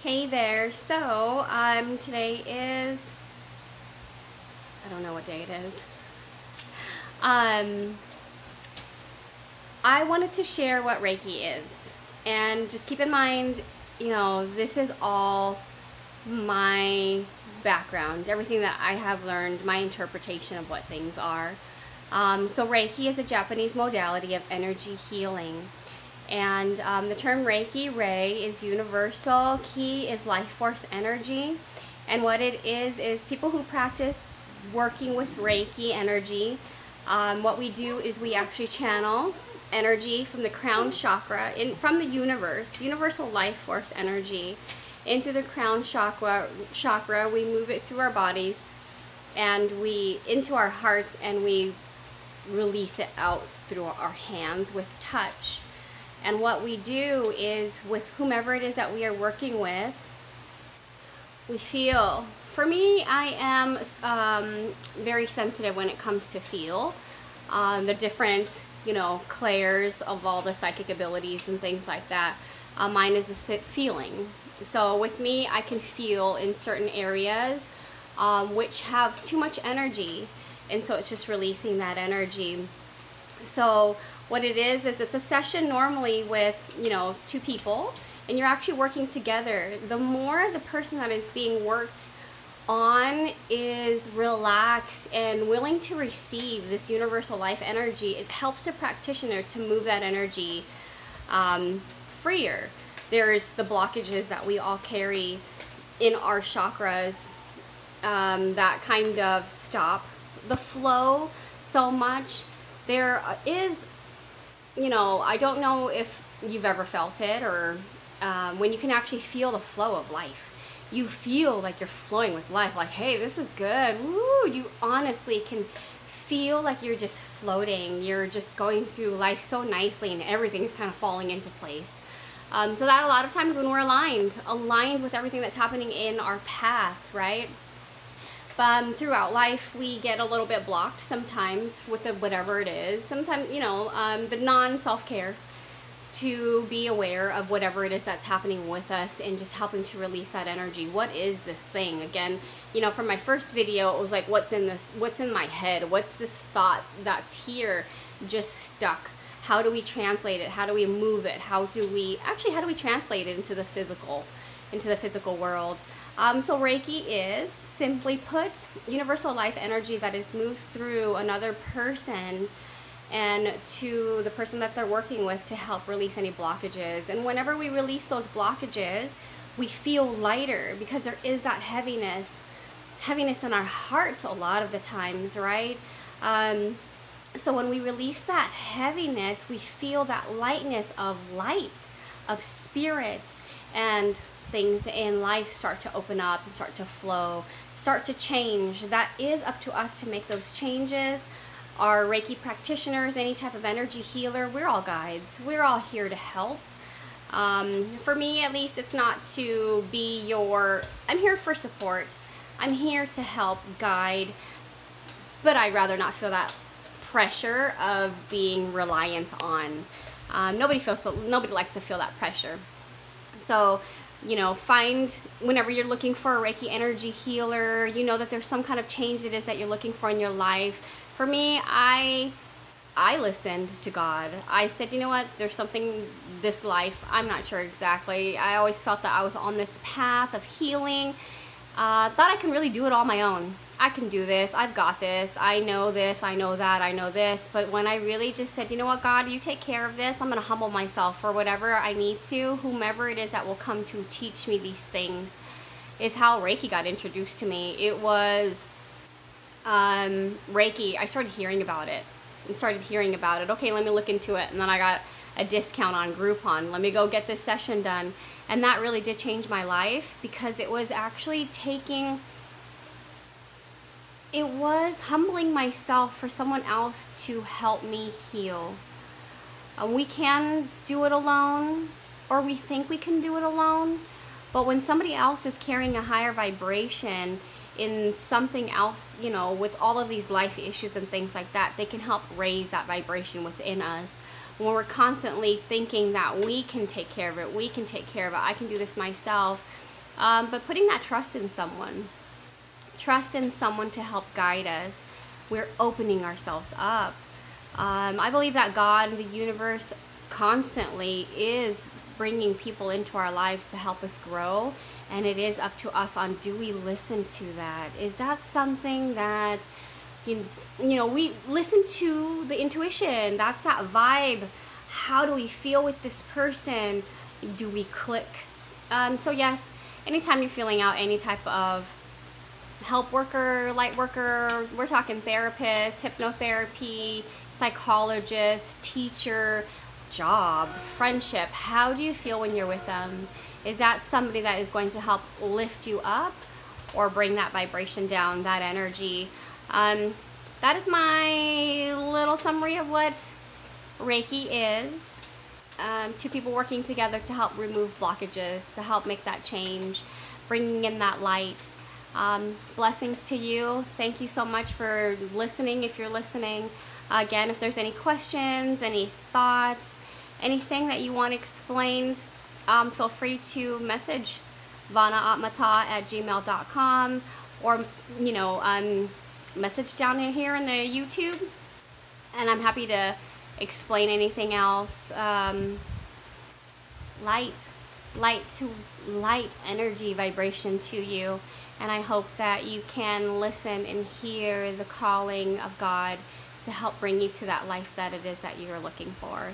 Hey there. Today is, I don't know what day it is. I wanted to share what Reiki is. And just keep in mind, this is all my background, everything that I have learned, my interpretation of what things are. So Reiki is a Japanese modality of energy healing. And the term Reiki, Rei, is universal. Ki is life force energy. And what it is people who practice working with Reiki energy, what we do is we actually channel energy from the crown chakra, from the universal life force energy, into the crown chakra. We move it through our bodies and into our hearts, and we release it out through our hands with touch. And what we do is, with whomever it is that we are working with, we feel. For me, I am very sensitive when it comes to feel. The different, clairs of all the psychic abilities and things like that. Mine is a feeling. So with me, I can feel in certain areas which have too much energy. And so it's just releasing that energy. So what it is it's a session normally with, two people, and you're actually working together. The more the person that is being worked on is relaxed and willing to receive this universal life energy, it helps the practitioner to move that energy freer. There's the blockages that we all carry in our chakras that kind of stop the flow so much. There is, I don't know if you've ever felt it, or when you can actually feel the flow of life. You feel like you're flowing with life, like, hey, this is good. Woo! You honestly can feel like you're just floating. You're just going through life so nicely, and everything's kind of falling into place. So that a lot of times when we're aligned with everything that's happening in our path, right? Throughout life, we get a little bit blocked sometimes with whatever it is. Sometimes, the non-self-care, to be aware of whatever it is that's happening with us and just helping to release that energy. What is this thing? Again, from my first video, it was like, what's in my head? What's this thought that's here just stuck? How do we translate it? How do we move it? How do we translate it into the physical world? So Reiki is, simply put, universal life energy that is moved through another person and to the person that they're working with to help release any blockages. And whenever we release those blockages, we feel lighter, because there is that heaviness in our hearts a lot of the times, right? So when we release that heaviness, we feel that lightness of light, of spirit, and things in life start to open up, start to flow, start to change. That is up to us to make those changes. Our Reiki practitioners, any type of energy healer, we're all guides. We're all here to help. For me, at least, it's not to be I'm here for support. I'm here to help guide, but I'd rather not feel that pressure of being reliant on. Nobody likes to feel that pressure. So, find, whenever you're looking for a Reiki energy healer, that there's some kind of change it is that you're looking for in your life. For me, I listened to God. I said, you know what, there's something, this life, I'm not sure exactly. I always felt that I was on this path of healing. Thought I can really do it all on my own. I can do this, I've got this, I know that, I know this. But when I really just said, you know what, God, you take care of this, I'm going to humble myself for whatever I need to, whomever it is that will come to teach me these things, is how Reiki got introduced to me. It was Reiki. I started hearing about it. Okay, let me look into it. And then I got a discount on Groupon. Let me go get this session done. And that really did change my life, because it was actually humbling myself for someone else to help me heal. We can do it alone, or we think we can do it alone, but when somebody else is carrying a higher vibration in something else, with all of these life issues and things like that, they can help raise that vibration within us. When we're constantly thinking that we can take care of it, I can do this myself, but putting that trust in someone. Trust in someone to help guide us. We're opening ourselves up. I believe that God and the universe constantly is bringing people into our lives to help us grow, and it is up to us on, do we listen to that? Is that something that you know, we listen to the intuition? That's that vibe. How do we feel with this person? Do we click? So yes, anytime you're feeling out any type of help worker, light worker, we're talking therapist, hypnotherapy, psychologist, teacher, job, friendship, how do you feel when you're with them? Is that somebody that is going to help lift you up or bring that vibration down, that energy? That is my little summary of what Reiki is. Two people working together to help remove blockages, to help make that change, bringing in that light. Blessings to you. Thank you so much for listening, if you're listening. Again, if there's any questions, any thoughts, anything that you want explained, feel free to message vanaatmata@gmail.com, or message down in the YouTube, and I'm happy to explain anything else. Light energy vibration to you, and I hope that you can listen and hear the calling of God to help bring you to that life that it is that you're looking for.